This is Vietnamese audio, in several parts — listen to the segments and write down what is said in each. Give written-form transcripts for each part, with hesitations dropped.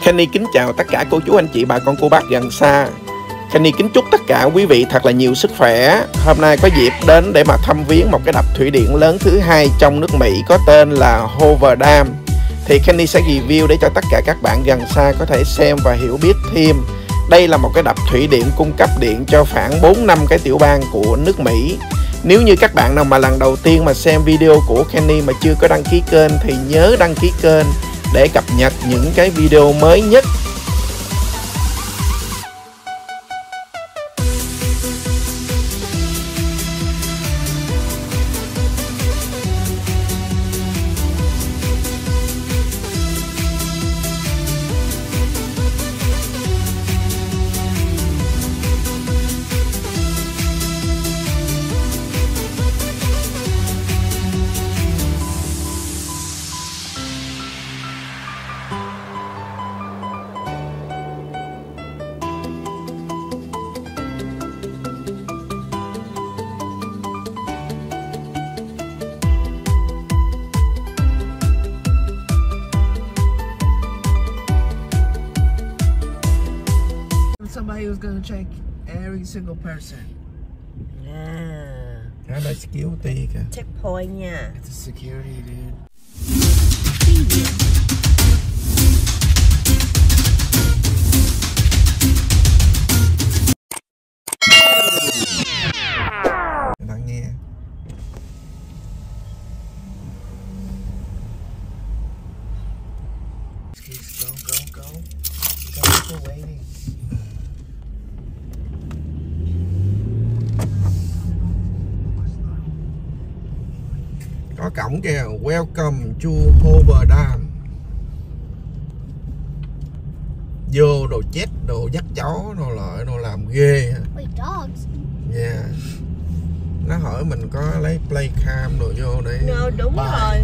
Kenny kính chào tất cả cô chú anh chị bà con cô bác gần xa. Kenny kính chúc tất cả quý vị thật là nhiều sức khỏe. Hôm nay có dịp đến để mà thăm viếng một cái đập thủy điện lớn thứ hai trong nước Mỹ có tên là Hoover Dam. Thì Kenny sẽ review để cho tất cả các bạn gần xa có thể xem và hiểu biết thêm. Đây là một cái đập thủy điện cung cấp điện cho khoảng 4-5 cái tiểu bang của nước Mỹ. Nếu như các bạn nào mà lần đầu tiên mà xem video của Kenny mà chưa có đăng ký kênh thì nhớ đăng ký kênh để cập nhật những cái video mới nhất. Somebody was gonna check every single person. À, Cái đây security kìa. checkpoint nha. It's a security, dude. Đang nghe. Excuse, go. Guys are waiting. Có cổng kìa, welcome to Hoover Dam. Vô đồ chết, đồ dắt chó, đồ lợi, đồ làm ghê. Wait, dogs? Yeah. Nó hỏi mình có lấy playcam đồ vô để Đúng bài.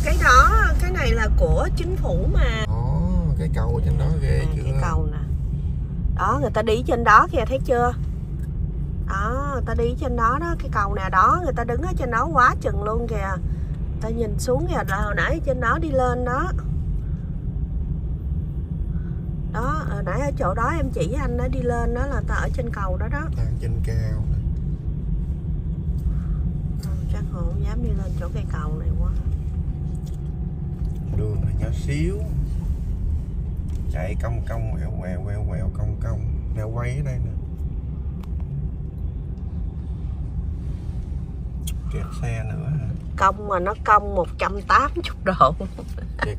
rồi. Cái này là của chính phủ mà. Ồ, cái cầu trên đó ghê chưa? Cái cầu nè. Đó, người ta đi trên đó kìa, thấy chưa? Đó, người ta đi trên đó đó, cái cầu nè đó, người ta đứng ở trên đó quá chừng luôn kìa. Ta nhìn xuống kìa, là hồi nãy trên đó đi lên đó. Đó, hồi nãy ở chỗ đó em chỉ anh đó đi lên đó là ta ở trên cầu đó đó. Đang trên cao. Chắc họ không dám đi lên chỗ cây cầu này quá. Đường này nhỏ xíu. Chạy cong quẹo cong. Nè quay ở đây nè. Kẹt xe nữa. Cong mà nó cong 180 độ.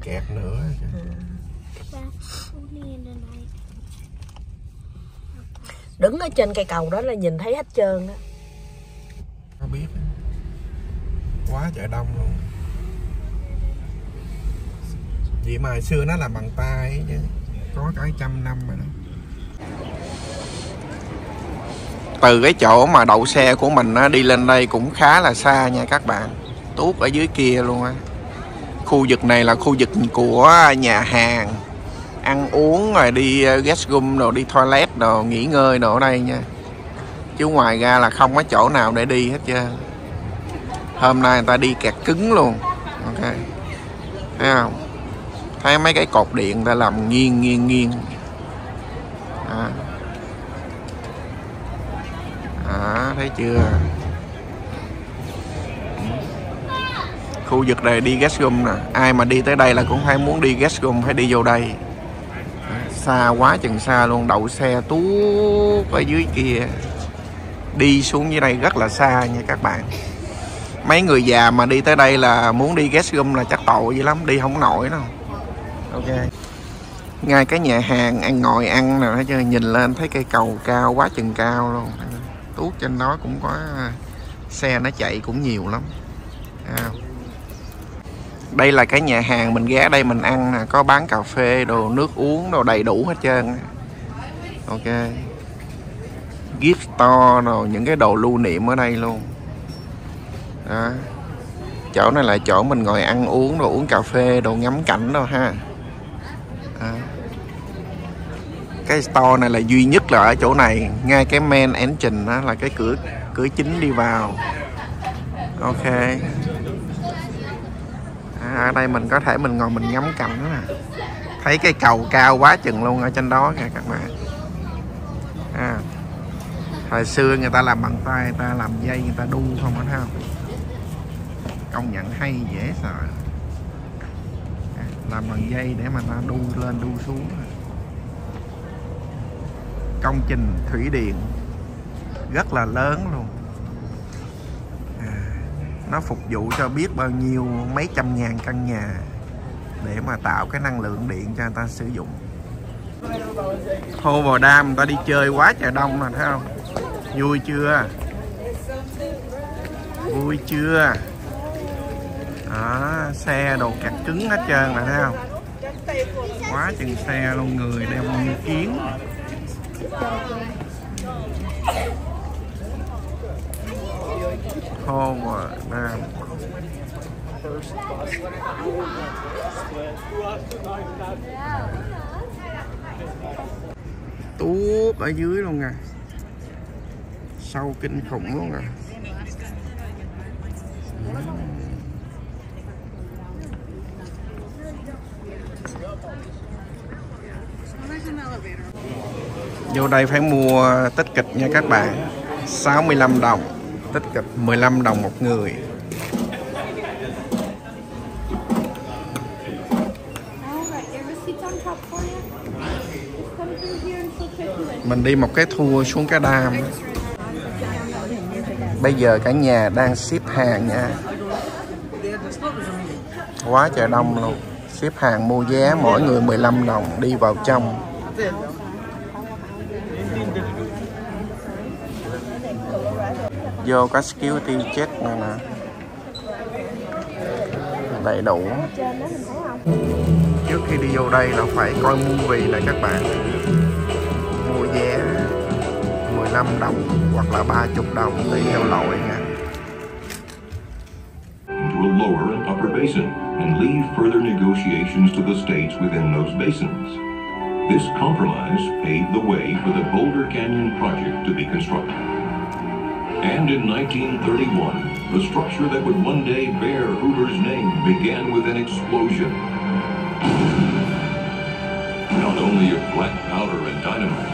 Kẹt nữa. That's only in the night. Đứng ở trên cây cầu đó là nhìn thấy hết trơn đó. Có biết. Quá trời đông luôn. Vậy mà hồi xưa nó làm bằng tay chứ. Có cái 100 năm rồi đó. Từ cái chỗ mà đậu xe của mình đi lên đây cũng khá là xa nha các bạn. Tuốt ở dưới kia luôn á. Khu vực này là khu vực của nhà hàng, ăn uống rồi đi guest room rồi đi toilet rồi nghỉ ngơi đồ ở đây nha. Chứ ngoài ra là không có chỗ nào để đi hết trơn. Hôm nay người ta đi kẹt cứng luôn. Ok. Thấy không? Thấy mấy cái cột điện người ta làm nghiêng. Thấy chưa? Khu vực này đi guest room nè. Ai mà đi tới đây là cũng phải muốn đi guest room, phải đi vô đây. Xa quá chừng xa luôn. Đậu xe tuốt ở dưới kia. Đi xuống dưới đây rất là xa nha các bạn. Mấy người già mà đi tới đây là muốn đi guest room là chắc tội dữ lắm. Đi không nổi đâu. Ok. Ngay cái nhà hàng ăn ngồi ăn nè, thấy chưa? Nhìn lên thấy cây cầu cao quá chừng cao luôn. Tuốt trên đó cũng có xe nó chạy cũng nhiều lắm. Đây là cái nhà hàng mình ghé đây mình ăn nè, có bán cà phê, đồ nước uống, đồ đầy đủ hết trơn. Ok. Gift store rồi những cái đồ lưu niệm ở đây luôn. Đó. Chỗ này là chỗ mình ngồi ăn uống, đồ uống cà phê, đồ ngắm cảnh đâu ha. Đó. Cái store này là duy nhất là ở chỗ này, ngay cái main entrance đó là cái cửa chính đi vào. Ok. Ở đây mình có thể mình ngồi mình ngắm cảnh đó nè. Thấy cái cầu cao quá chừng luôn ở trên đó kìa các bạn. Hồi xưa người ta làm bằng tay, người ta làm dây, người ta đu không phải không? Công nhận hay dễ sợ. Làm bằng dây để mà ta đu lên đu xuống. Công trình thủy điện rất là lớn luôn. Nó phục vụ cho biết bao nhiêu mấy trăm ngàn căn nhà để mà tạo cái năng lượng điện cho người ta sử dụng. Hoover Dam người ta đi chơi quá trời đông mà thấy không? Vui chưa? Vui chưa? Đó, xe đồ cặt cứng hết trơn mà thấy không? Quá chừng xe luôn, người đeo như kiến. Hoover Dam. Tuốt ở dưới luôn nè, sâu kinh khủng luôn nè. Vô đây phải mua tích kịch nha các bạn, 65 đồng, tích kịch 15 đồng một người. Mình đi một cái tour xuống cái dam. Bây giờ cả nhà đang ship hàng nha. Quá trời đông luôn. Ship hàng mua vé mỗi người 15 đồng đi vào trong. Vô có security check này nè, đầy đủ. Trước khi đi vô đây là phải coi movie này các bạn. Mua vé 15 đồng hoặc là 30 đồng tùy theo loại nha. To a lower and upper basin and leave further negotiations to the states within those basins. This compromise paved the way for the Boulder Canyon project to be constructed. And in 1931, the structure that would one day bear Hoover's name began with an explosion. Not only of black powder and dynamite,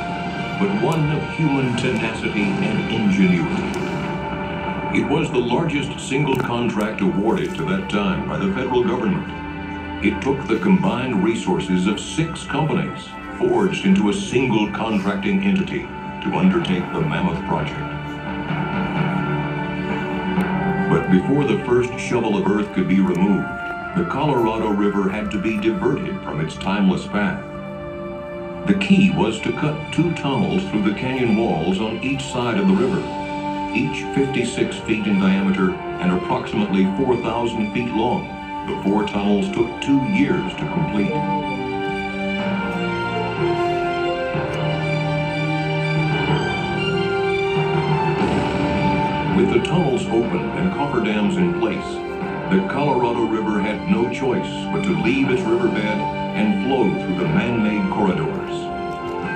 but one of human tenacity and ingenuity. It was the largest single contract awarded to that time by the federal government. It took the combined resources of 6 companies, forged into a single contracting entity, to undertake the mammoth project. But before the first shovel of earth could be removed, the Colorado River had to be diverted from its timeless path. The key was to cut 2 tunnels through the canyon walls on each side of the river, each 56 feet in diameter and approximately 4,000 feet long. The 4 tunnels took 2 years to complete. With the tunnels open and cofferdams in place, the Colorado River had no choice but to leave its riverbed and flow through the man-made corridors.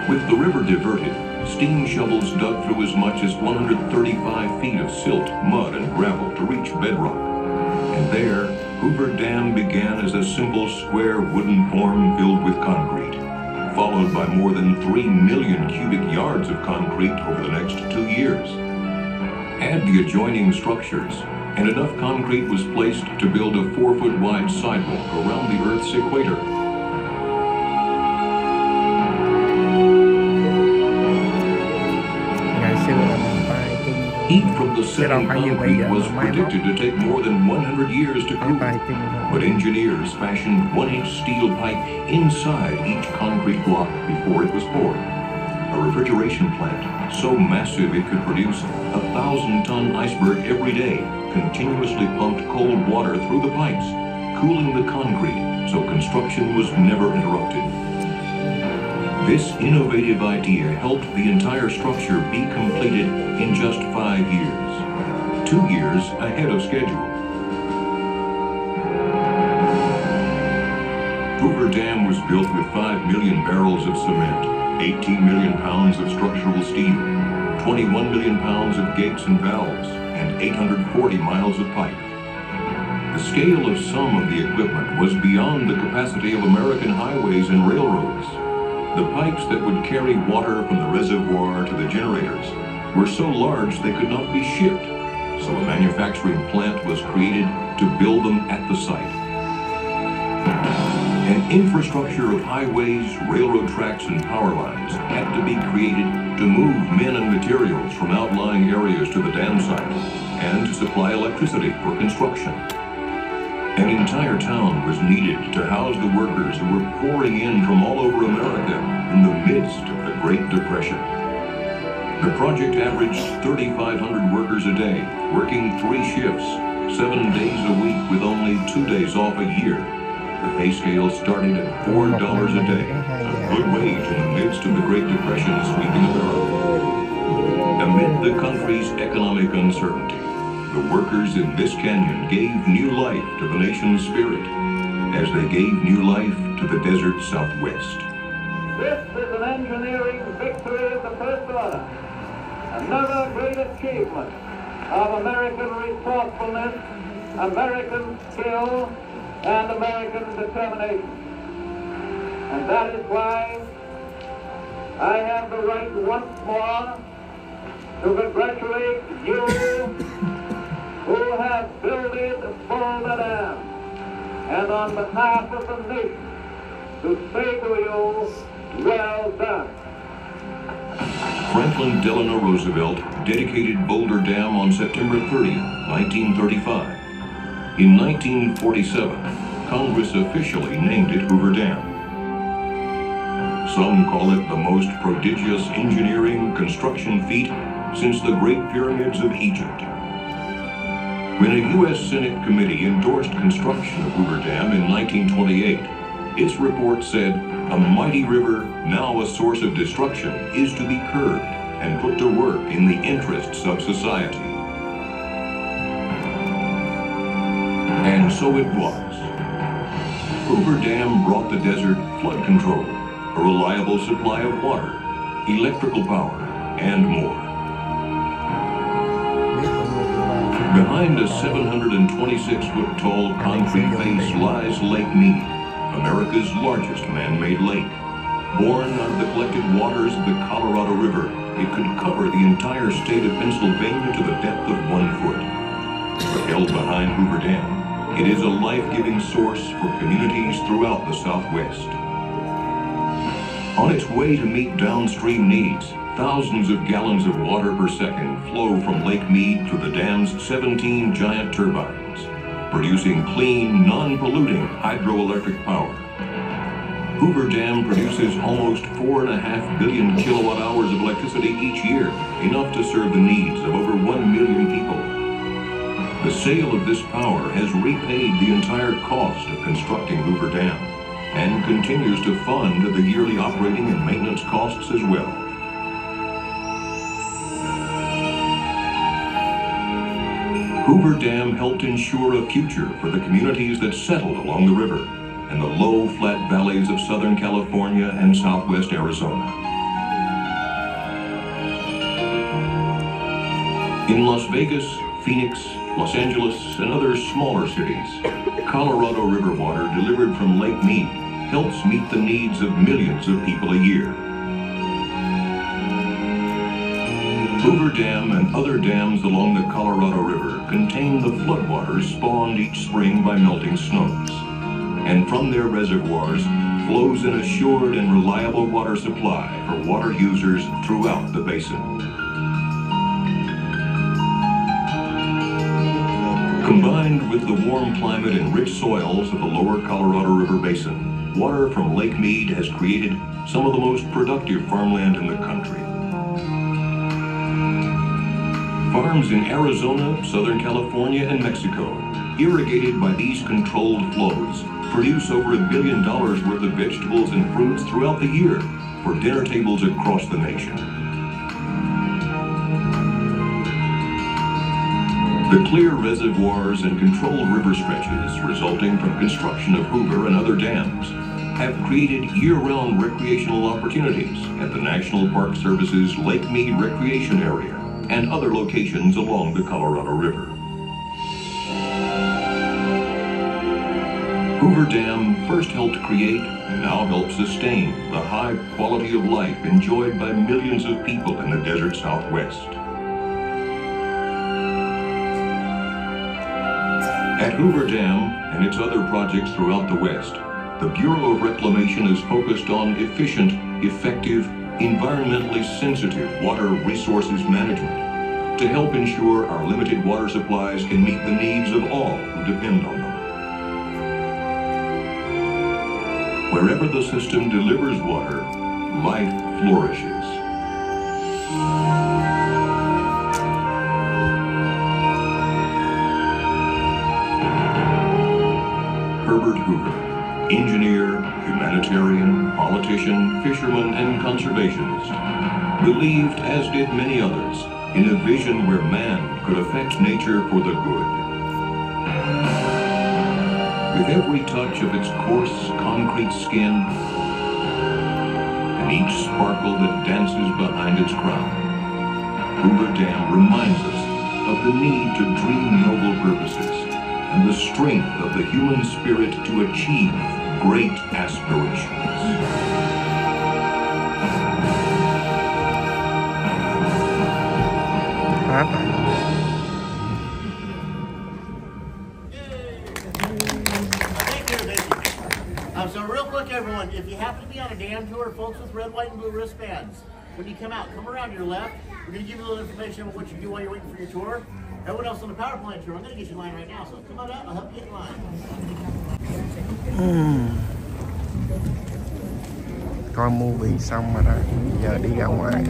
With the river diverted, steam shovels dug through as much as 135 feet of silt, mud, and gravel to reach bedrock. And there, Hoover Dam began as a simple square wooden form filled with concrete, followed by more than 3 million cubic yards of concrete over the next 2 years. Add the adjoining structures, and enough concrete was placed to build a 4-foot wide sidewalk around the Earth's equator. Heat from the setting concrete was predicted to take more than 100 years to cool, but engineers fashioned 1-inch steel pipe inside each concrete block before it was poured. A refrigeration plant so massive it could produce a 1,000-ton iceberg every day continuously pumped cold water through the pipes, cooling the concrete so construction was never interrupted. This innovative idea helped the entire structure be completed in just 5 years, 2 years ahead of schedule. Hoover Dam was built with 5 million barrels of cement, 18 million pounds of structural steel, 21 million pounds of gates and valves, and 840 miles of pipe. The scale of some of the equipment was beyond the capacity of American highways and railroads. The pipes that would carry water from the reservoir to the generators were so large they could not be shipped, so a manufacturing plant was created to build them at the site. An infrastructure of highways, railroad tracks, and power lines had to be created to move men and materials from outlying areas to the dam site and to supply electricity for construction. An entire town was needed to house the workers who were pouring in from all over America in the midst of the Great Depression. The project averaged 3,500 workers a day, working 3 shifts, 7 days a week with only 2 days off a year. The pay scale started at $4 a day, a good wage in the midst of the Great Depression sweeping America. Amid the country's economic uncertainty, the workers in this canyon gave new life to the nation's spirit, as they gave new life to the desert Southwest. This is an engineering victory of the First Order, another great achievement of American resourcefulness, American skill, and American determination. And that is why I have the right once more to congratulate you who have builded Boulder Dam, and on behalf of the nation to say to you, well done. Franklin Delano Roosevelt dedicated Boulder Dam on September 30, 1935. In 1947, Congress officially named it Hoover Dam. Some call it the most prodigious engineering construction feat since the Great Pyramids of Egypt. When a U.S. Senate committee endorsed construction of Hoover Dam in 1928, its report said, "A mighty river, now a source of destruction, is to be curbed and put to work in the interests of society." And so it was. Hoover Dam brought the desert flood control, a reliable supply of water, electrical power, and more. Behind a 726-foot-tall concrete base lies Lake Mead, America's largest man-made lake. Born out of the collected waters of the Colorado River, it could cover the entire state of Pennsylvania to the depth of 1 foot. But held behind Hoover Dam, it is a life-giving source for communities throughout the Southwest. On its way to meet downstream needs, thousands of gallons of water per second flow from Lake Mead to the dam's 17 giant turbines, producing clean, non-polluting hydroelectric power. Hoover Dam produces almost 4.5 billion kilowatt hours of electricity each year, enough to serve the needs of over 1 million people. The sale of this power has repaid the entire cost of constructing Hoover Dam, and continues to fund the yearly operating and maintenance costs as well. Hoover Dam helped ensure a future for the communities that settled along the river and the low, flat valleys of Southern California and Southwest Arizona. In Las Vegas, Phoenix, Los Angeles, and other smaller cities, Colorado River water delivered from Lake Mead helps meet the needs of millions of people a year. Hoover Dam and other dams along the Colorado River contain the floodwaters spawned each spring by melting snows, and from their reservoirs flows an assured and reliable water supply for water users throughout the basin. Combined with the warm climate and rich soils of the lower Colorado River basin, water from Lake Mead has created some of the most productive farmland in the country. Farms in Arizona, Southern California, and Mexico, irrigated by these controlled flows, produce over $1 billion worth of vegetables and fruits throughout the year for dinner tables across the nation. The clear reservoirs and controlled river stretches resulting from construction of Hoover and other dams have created year-round recreational opportunities at the National Park Service's Lake Mead Recreation Area and other locations along the Colorado River. Hoover Dam first helped create and now helps sustain the high quality of life enjoyed by millions of people in the desert Southwest. At Hoover Dam and its other projects throughout the West, the Bureau of Reclamation is focused on efficient, effective, environmentally sensitive water resources management to help ensure our limited water supplies can meet the needs of all who depend on them. Wherever the system delivers water, life flourishes. Herbert Hoover, engineer, humanitarian, politician, fisherman, and conservationist, believed, as did many others, in a vision where man could affect nature for the good. With every touch of its coarse concrete skin and each sparkle that dances behind its crown, Hoover Dam reminds us of the need to dream noble purposes and the strength of the human spirit to achieve great aspirations. So real quick, everyone, if you happen to be on a dam tour, folks with red, white, and blue wristbands, when you come out, come around your left. We're going to give you a little information about what you do while you're waiting for your tour. Everyone else on the power plant tour, I'm going to get you in line right now. So come on out, I'll help you get in line. Coi movie xong rồi đó, giờ đi ra ngoài.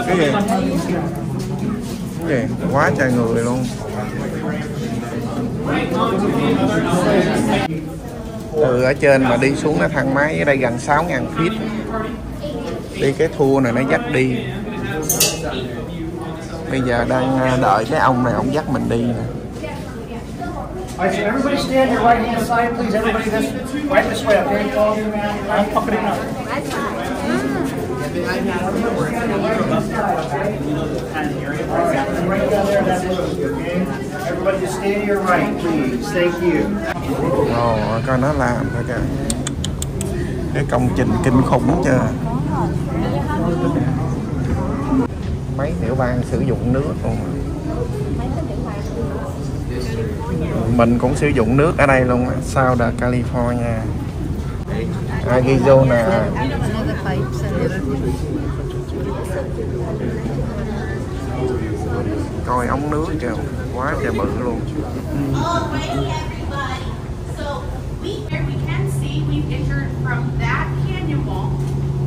Cái gì? Cái gì? Quá trời người luôn. Từ ở trên mà đi xuống cái thang máy ở đây gần 6.000 feet. Đi cái tour này nó dắt đi. Bây giờ đang đợi cái ông này, ông dắt mình đi nè. Alright, so everybody stand your right hand side, please. Everybody right this way, okay? I'm fucking it up. Right down there, that's okay? Everybody just stand to your right, please. Thank you. Ồ, coi nó làm thôi kìa. Cái công trình kinh khủng chưa? Mấy tiểu bang sử dụng nước luôn. Mình cũng sử dụng nước ở đây luôn, South California, Arizona. Coi ống nước kìa, quá trời bự luôn. We've entered from that canyon wall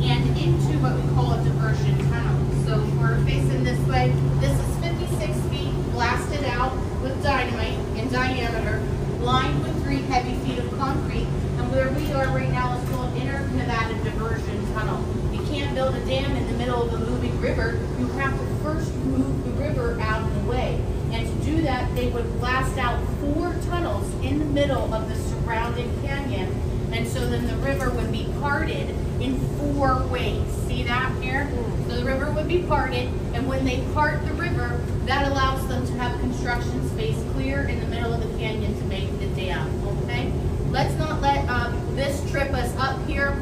and into what we call a diversion tunnel. So we're facing this way. This is 56 feet blasted out with dynamite in diameter, lined with 3 heavy feet of concrete. And where we are right now is called Inter-Nevada Diversion Tunnel. You can't build a dam in the middle of a moving river. You have to first move the river out of the way. And to do that, they would blast out 4 tunnels in the middle of the surrounding canyon. And so then the river would be parted in 4 ways. See that here? So the river would be parted, and when they part the river, that allows them to have construction space clear in the middle of the canyon to make the dam, okay? Let's not let this trip us up here.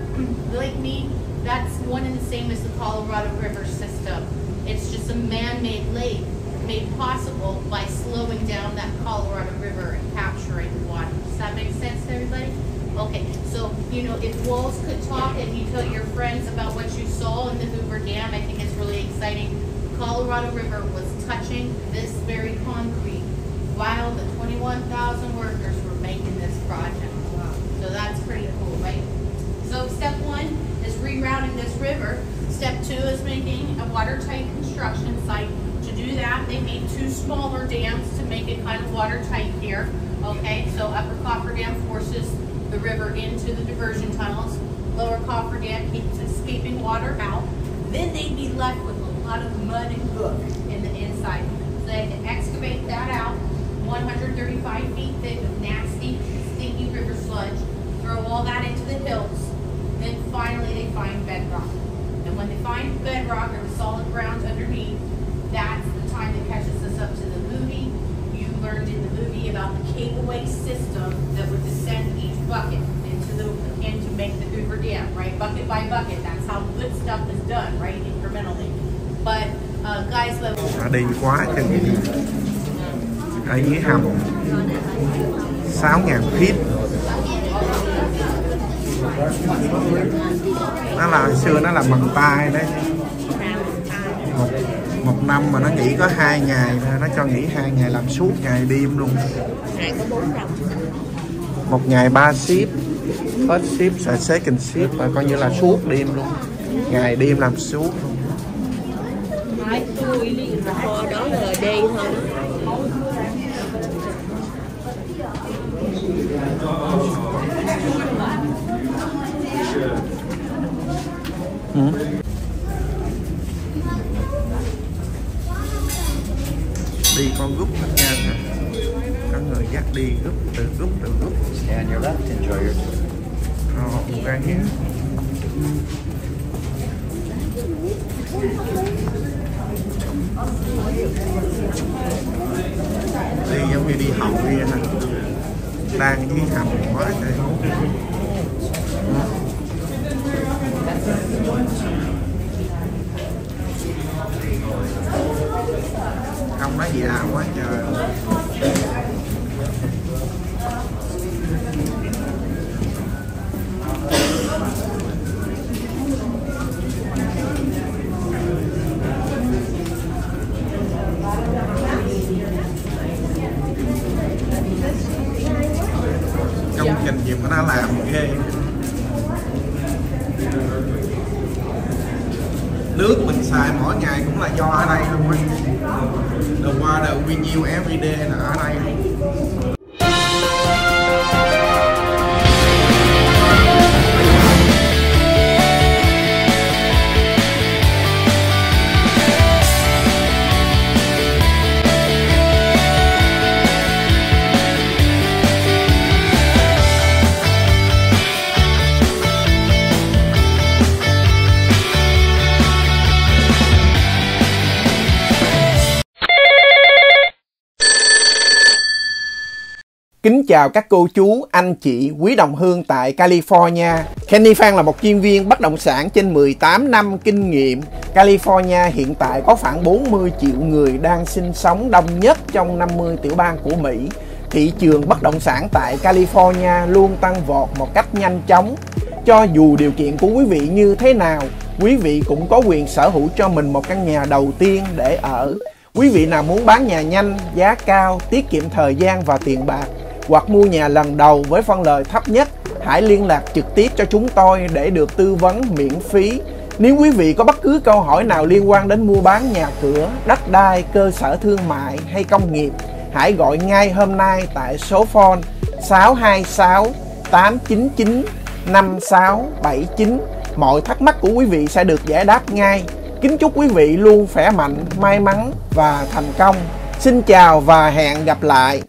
Lake Mead, that's one and the same as the Colorado River system. It's just a man-made lake made possible by slowing down that Colorado River and capturing the water. Does that make sense to everybody? Okay, so, you know, if wolves could talk and you tell your friends about what you saw in the Hoover Dam, I think it's really exciting. The Colorado River was touching this very concrete while the 21,000 workers were making this project. So that's pretty cool, right? So step 1 is rerouting this river. Step 2 is making a watertight construction site. To do that, they made 2 smaller dams to make it kind of watertight here. Okay, so Upper Coffer Dam forces the river into the diversion tunnels. Lower Coffer Dam keeps escaping water out. Then they'd be left with a lot of mud and gook in the inside. So they had to excavate that out, 135 feet thick of nasty, stinky river sludge, throw all that into the hills. Then finally they find bedrock. And when they find bedrock or the solid ground underneath, that's the time that catches us up to the movie. You learned in the movie bucket and to make the Hoover Dam, right? Bucket by bucket. That's how good stuff is done, right? Incrementally. But guys, đi quá chừng ở dưới hầm 6.000 feet. Nó là xưa nó là bằng tay đấy. Một năm mà nó nghỉ có 2 ngày thôi, nó cho nghỉ 2 ngày làm suốt ngày đêm luôn. Ngày có 4 ròng. Một ngày 3 ship, first ship, second ship và coi như là suốt đêm luôn, ngày đêm làm suốt luôn. Đó là đi thôi. Đi con group hết nha, có người dắt đi group từ group. And your left, enjoy your tour. Right here. Đi giống như đi hậu kia hả? Đang dưới hầm quá trời. Không nói gì lạ quá trời. Công trình gì mà nó làm ghê. Nước mình xài mỗi ngày cũng là do ở đây luôn á. The water we use every day là ở đây. Kính chào các cô chú, anh chị, quý đồng hương tại California. Kenny Phan là một chuyên viên bất động sản trên 18 năm kinh nghiệm. California hiện tại có khoảng 40 triệu người đang sinh sống, đông nhất trong 50 tiểu bang của Mỹ. Thị trường bất động sản tại California luôn tăng vọt một cách nhanh chóng. Cho dù điều kiện của quý vị như thế nào, quý vị cũng có quyền sở hữu cho mình một căn nhà đầu tiên để ở. Quý vị nào muốn bán nhà nhanh, giá cao, tiết kiệm thời gian và tiền bạc, hoặc mua nhà lần đầu với phân lời thấp nhất, hãy liên lạc trực tiếp cho chúng tôi để được tư vấn miễn phí. Nếu quý vị có bất cứ câu hỏi nào liên quan đến mua bán nhà cửa, đất đai, cơ sở thương mại hay công nghiệp, hãy gọi ngay hôm nay tại số phone 626 899 5679. Mọi thắc mắc của quý vị sẽ được giải đáp ngay. Kính chúc quý vị luôn khỏe mạnh, may mắn và thành công. Xin chào và hẹn gặp lại.